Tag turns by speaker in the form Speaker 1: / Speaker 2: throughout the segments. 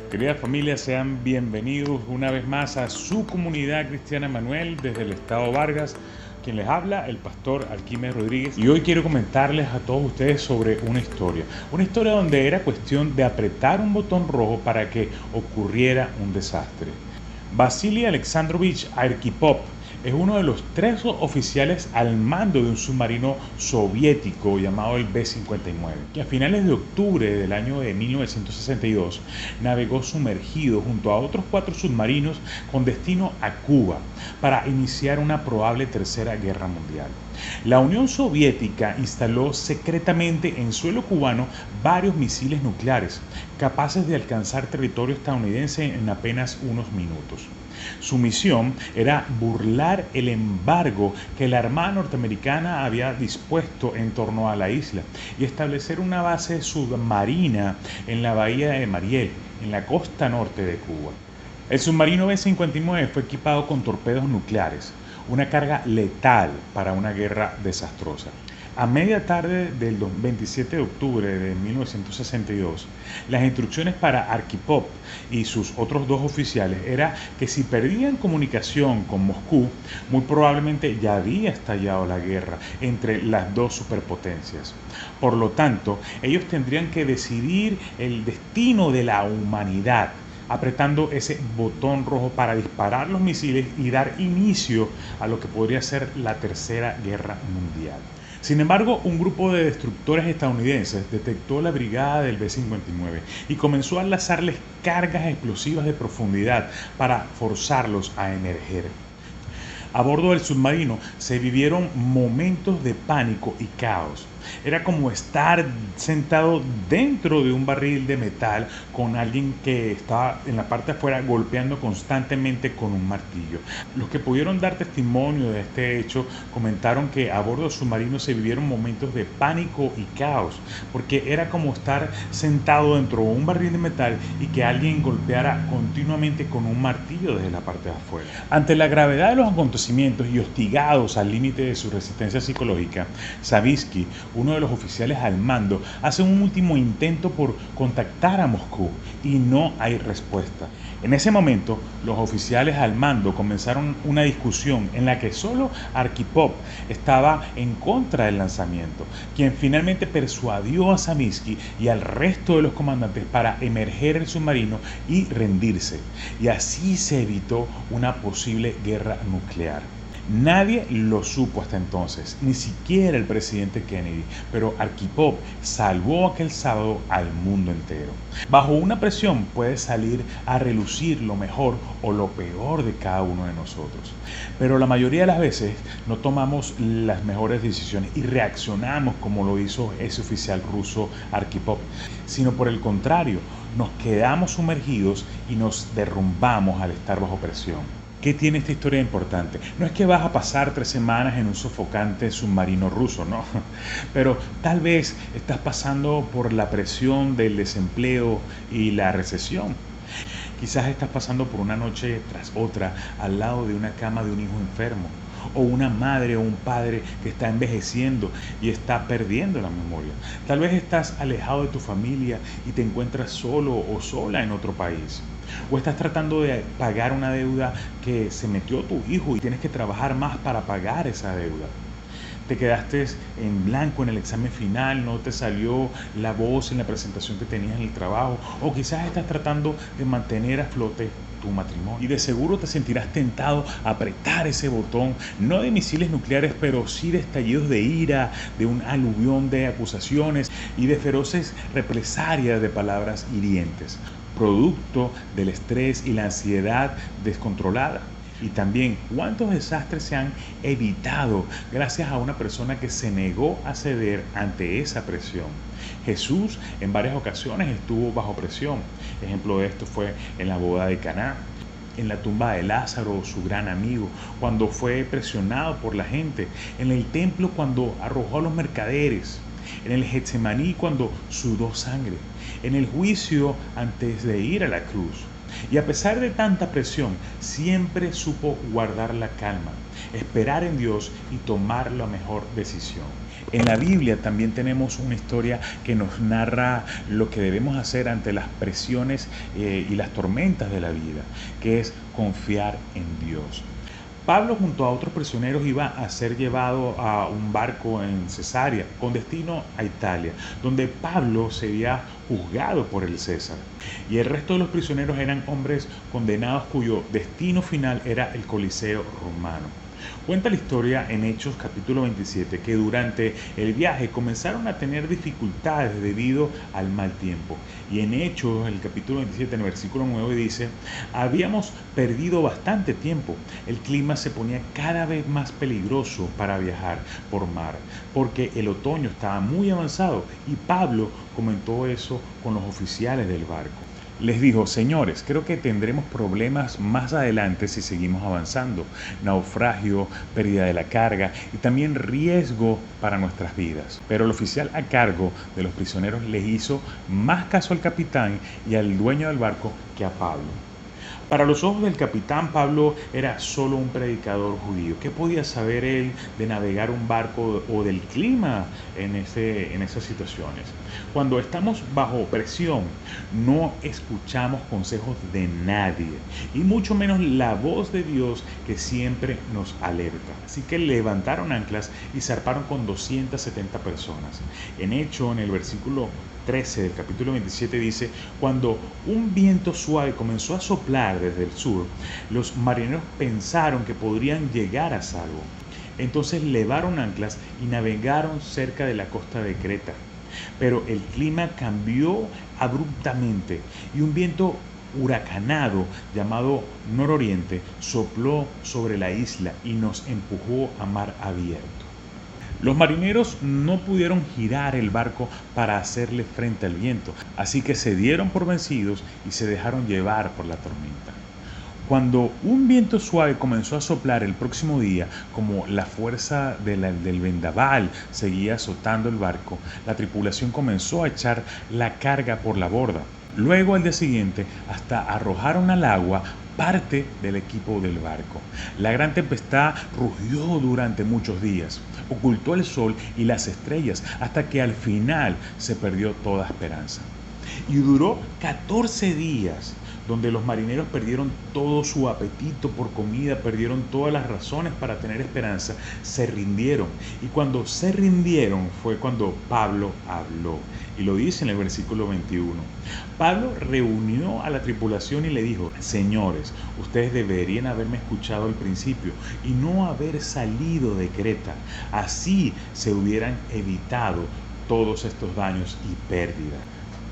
Speaker 1: Querida familia, sean bienvenidos una vez más a su comunidad cristiana Emanuel desde el estado Vargas. Quien les habla, el pastor Alquímedes Rodríguez. Y hoy quiero comentarles a todos ustedes sobre una historia. Una historia donde era cuestión de apretar un botón rojo para que ocurriera un desastre. Vasily Alexandrovich Arkhipov es uno de los 3 oficiales al mando de un submarino soviético llamado el B-59, que a finales de octubre del año de 1962 navegó sumergido junto a otros 4 submarinos con destino a Cuba para iniciar una probable tercera guerra mundial. La Unión Soviética instaló secretamente en suelo cubano varios misiles nucleares, capaces de alcanzar territorio estadounidense en apenas unos minutos. Su misión era burlar el embargo que la Armada norteamericana había dispuesto en torno a la isla y establecer una base submarina en la bahía de Mariel, en la costa norte de Cuba. El submarino B-59 fue equipado con torpedos nucleares, una carga letal para una guerra desastrosa. A media tarde del 27 de octubre de 1962, las instrucciones para Arkhipov y sus otros 2 oficiales era que si perdían comunicación con Moscú, muy probablemente ya había estallado la guerra entre las 2 superpotencias. Por lo tanto, ellos tendrían que decidir el destino de la humanidad, apretando ese botón rojo para disparar los misiles y dar inicio a lo que podría ser la tercera guerra mundial. Sin embargo, un grupo de destructores estadounidenses detectó la brigada del B-59 y comenzó a lanzarles cargas explosivas de profundidad para forzarlos a emerger. A bordo del submarino se vivieron momentos de pánico y caos. Era como estar sentado dentro de un barril de metal con alguien que estaba en la parte de afuera golpeando constantemente con un martillo. Los que pudieron dar testimonio de este hecho comentaron que a bordo del submarino se vivieron momentos de pánico y caos, porque era como estar sentado dentro de un barril de metal y que alguien golpeara continuamente con un martillo desde la parte de afuera. Ante la gravedad de los acontecimientos y hostigados al límite de su resistencia psicológica, Savitsky, uno de los oficiales al mando, hace un último intento por contactar a Moscú y no hay respuesta. En ese momento, los oficiales al mando comenzaron una discusión en la que solo Arkhipov estaba en contra del lanzamiento, quien finalmente persuadió a Savitsky y al resto de los comandantes para emerger el submarino y rendirse. Y así se evitó una posible guerra nuclear. Nadie lo supo hasta entonces, ni siquiera el presidente Kennedy, pero Arkhipov salvó aquel sábado al mundo entero. Bajo una presión puede salir a relucir lo mejor o lo peor de cada uno de nosotros, pero la mayoría de las veces no tomamos las mejores decisiones y reaccionamos como lo hizo ese oficial ruso Arkhipov, sino por el contrario, nos quedamos sumergidos y nos derrumbamos al estar bajo presión. ¿Qué tiene esta historia importante? No es que vas a pasar 3 semanas en un sofocante submarino ruso, no. Pero tal vez estás pasando por la presión del desempleo y la recesión. Quizás estás pasando por una noche tras otra al lado de una cama de un hijo enfermo, o una madre o un padre que está envejeciendo y está perdiendo la memoria. Tal vez estás alejado de tu familia y te encuentras solo o sola en otro país. O estás tratando de pagar una deuda que se metió tu hijo y tienes que trabajar más para pagar esa deuda. Te quedaste en blanco en el examen final, no te salió la voz en la presentación que tenías en el trabajo, o quizás estás tratando de mantener a flote tu matrimonio. Y de seguro te sentirás tentado a apretar ese botón, no de misiles nucleares, pero sí de estallidos de ira, de un aluvión de acusaciones y de feroces represalias de palabras hirientes, producto del estrés y la ansiedad descontrolada. Y también cuántos desastres se han evitado gracias a una persona que se negó a ceder ante esa presión. Jesús en varias ocasiones estuvo bajo presión. Ejemplo de esto fue en la boda de Caná, en la tumba de Lázaro, su gran amigo, cuando fue presionado por la gente, en el templo cuando arrojó a los mercaderes, en el Getsemaní cuando sudó sangre, en el juicio antes de ir a la cruz. Y a pesar de tanta presión, siempre supo guardar la calma, esperar en Dios y tomar la mejor decisión. En la Biblia también tenemos una historia que nos narra lo que debemos hacer ante las presiones y las tormentas de la vida, que es confiar en Dios. Pablo junto a otros prisioneros iba a ser llevado a un barco en Cesarea con destino a Italia, donde Pablo sería juzgado por el César. Y el resto de los prisioneros eran hombres condenados cuyo destino final era el Coliseo romano. Cuenta la historia en Hechos capítulo 27 que durante el viaje comenzaron a tener dificultades debido al mal tiempo. Y en Hechos, el capítulo 27, en el versículo 9 dice, habíamos perdido bastante tiempo. El clima se ponía cada vez más peligroso para viajar por mar, porque el otoño estaba muy avanzado y Pablo comentó eso con los oficiales del barco. Les dijo, señores, creo que tendremos problemas más adelante si seguimos avanzando. Naufragio, pérdida de la carga y también riesgo para nuestras vidas. Pero el oficial a cargo de los prisioneros les hizo más caso al capitán y al dueño del barco que a Pablo. Para los ojos del capitán, Pablo era solo un predicador judío. ¿Qué podía saber él de navegar un barco o del clima en esas situaciones? Cuando estamos bajo presión, no escuchamos consejos de nadie, y mucho menos la voz de Dios que siempre nos alerta. Así que levantaron anclas y zarparon con 270 personas. En hecho, en el versículo 13 del capítulo 27 dice, cuando un viento suave comenzó a soplar desde el sur, los marineros pensaron que podrían llegar a salvo. Entonces levaron anclas y navegaron cerca de la costa de Creta. Pero el clima cambió abruptamente y un viento huracanado llamado nororiente sopló sobre la isla y nos empujó a mar abierto. Los marineros no pudieron girar el barco para hacerle frente al viento, así que se dieron por vencidos y se dejaron llevar por la tormenta. Cuando un viento suave comenzó a soplar el próximo día, como la fuerza del vendaval seguía azotando el barco, la tripulación comenzó a echar la carga por la borda. Luego, al día siguiente, hasta arrojaron al agua parte del equipo del barco. La gran tempestad rugió durante muchos días, ocultó el sol y las estrellas hasta que al final se perdió toda esperanza. Y duró 14 días, donde los marineros perdieron todo su apetito por comida, perdieron todas las razones para tener esperanza, se rindieron. Y cuando se rindieron fue cuando Pablo habló. Y lo dice en el versículo 21. Pablo reunió a la tripulación y le dijo, señores, ustedes deberían haberme escuchado al principio y no haber salido de Creta. Así se hubieran evitado todos estos daños y pérdidas.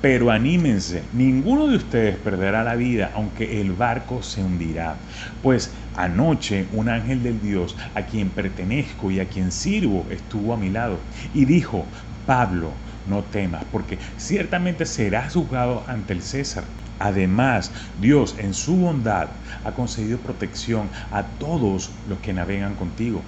Speaker 1: Pero anímense, ninguno de ustedes perderá la vida, aunque el barco se hundirá. Pues anoche un ángel del Dios a quien pertenezco y a quien sirvo estuvo a mi lado y dijo, Pablo, no temas, porque ciertamente serás juzgado ante el César. Además, Dios en su bondad ha concedido protección a todos los que navegan contigo.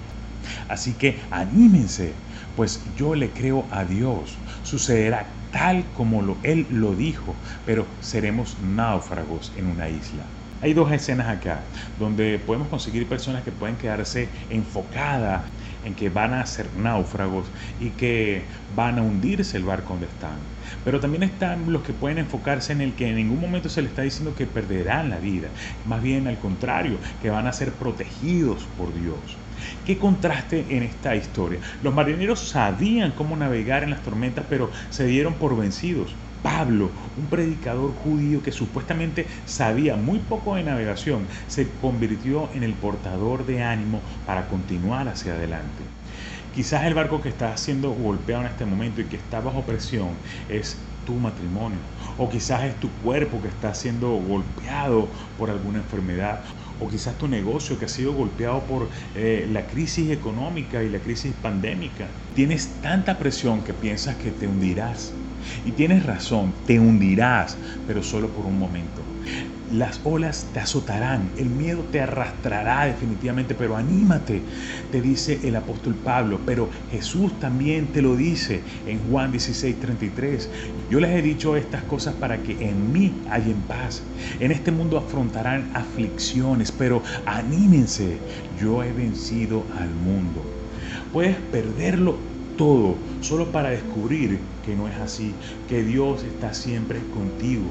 Speaker 1: Así que anímense, pues yo le creo a Dios. Sucederá tal como Él lo dijo, pero seremos náufragos en una isla. Hay dos escenas acá, donde podemos conseguir personas que pueden quedarse enfocadas en que van a ser náufragos y que van a hundirse el barco donde están. Pero también están los que pueden enfocarse en el que en ningún momento se les está diciendo que perderán la vida. Más bien al contrario, que van a ser protegidos por Dios. Qué contraste en esta historia. Los marineros sabían cómo navegar en las tormentas, pero se dieron por vencidos. Pablo, un predicador judío que supuestamente sabía muy poco de navegación, se convirtió en el portador de ánimo para continuar hacia adelante. Quizás el barco que está siendo golpeado en este momento y que está bajo presión es tu matrimonio, o quizás es tu cuerpo que está siendo golpeado por alguna enfermedad, o quizás tu negocio que ha sido golpeado por la crisis económica y la crisis pandémica. Tienes tanta presión que piensas que te hundirás. Y tienes razón, te hundirás, pero solo por un momento. Las olas te azotarán, el miedo te arrastrará definitivamente, pero anímate, te dice el apóstol Pablo, pero Jesús también te lo dice en Juan 16:33. Yo les he dicho estas cosas para que en mí hayan paz. En este mundo afrontarán aflicciones, pero anímense, yo he vencido al mundo. Puedes perderlo todo, solo para descubrir que no es así, que Dios está siempre contigo.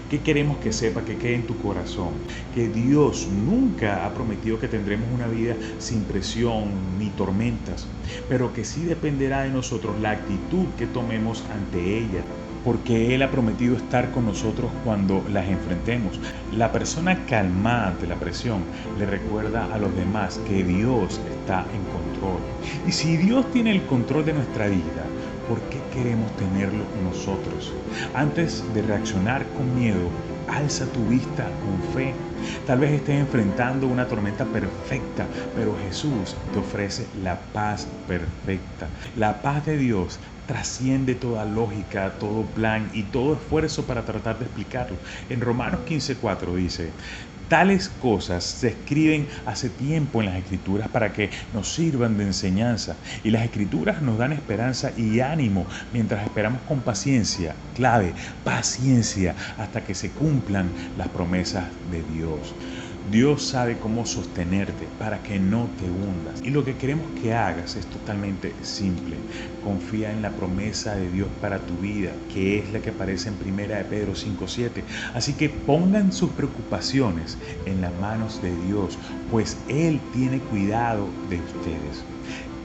Speaker 1: ¿Qué queremos que sepa, que quede en tu corazón? Que Dios nunca ha prometido que tendremos una vida sin presión ni tormentas, pero que sí dependerá de nosotros la actitud que tomemos ante ella, porque Él ha prometido estar con nosotros cuando las enfrentemos. La persona calmada ante la presión le recuerda a los demás que Dios está en control. Y si Dios tiene el control de nuestra vida, ¿por qué queremos tenerlo nosotros? Antes de reaccionar con miedo, alza tu vista con fe. Tal vez estés enfrentando una tormenta perfecta, pero Jesús te ofrece la paz perfecta. La paz de Dios trasciende toda lógica, todo plan y todo esfuerzo para tratar de explicarlo. En Romanos 15:4 dice: tales cosas se escriben hace tiempo en las Escrituras para que nos sirvan de enseñanza. Y las Escrituras nos dan esperanza y ánimo mientras esperamos con paciencia, clave, paciencia, hasta que se cumplan las promesas de Dios. Dios sabe cómo sostenerte para que no te hundas. Y lo que queremos que hagas es totalmente simple. Confía en la promesa de Dios para tu vida, que es la que aparece en 1 de Pedro 5:7. Así que pongan sus preocupaciones en las manos de Dios, pues Él tiene cuidado de ustedes.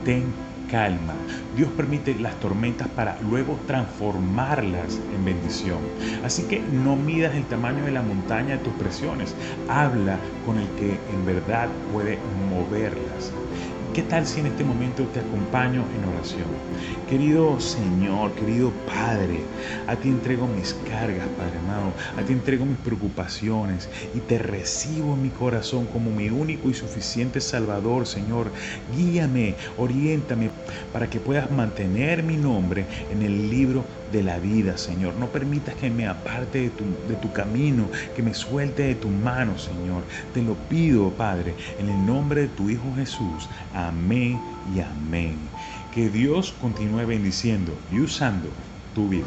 Speaker 1: Ten calma. Dios permite las tormentas para luego transformarlas en bendición. Así que no midas el tamaño de la montaña de tus presiones. Habla con el que en verdad puede moverlas. ¿Qué tal si en este momento te acompaño en oración? Querido Señor, querido Padre, a ti entrego mis cargas, Padre amado, a ti entrego mis preocupaciones y te recibo en mi corazón como mi único y suficiente Salvador, Señor. Guíame, oriéntame para que puedas mantener mi nombre en el libro de la vida, Señor. No permitas que me aparte de tu camino, que me suelte de tu mano, Señor. Te lo pido, Padre, en el nombre de tu Hijo Jesús. Amén y amén. Que Dios continúe bendiciendo y usando tu vida.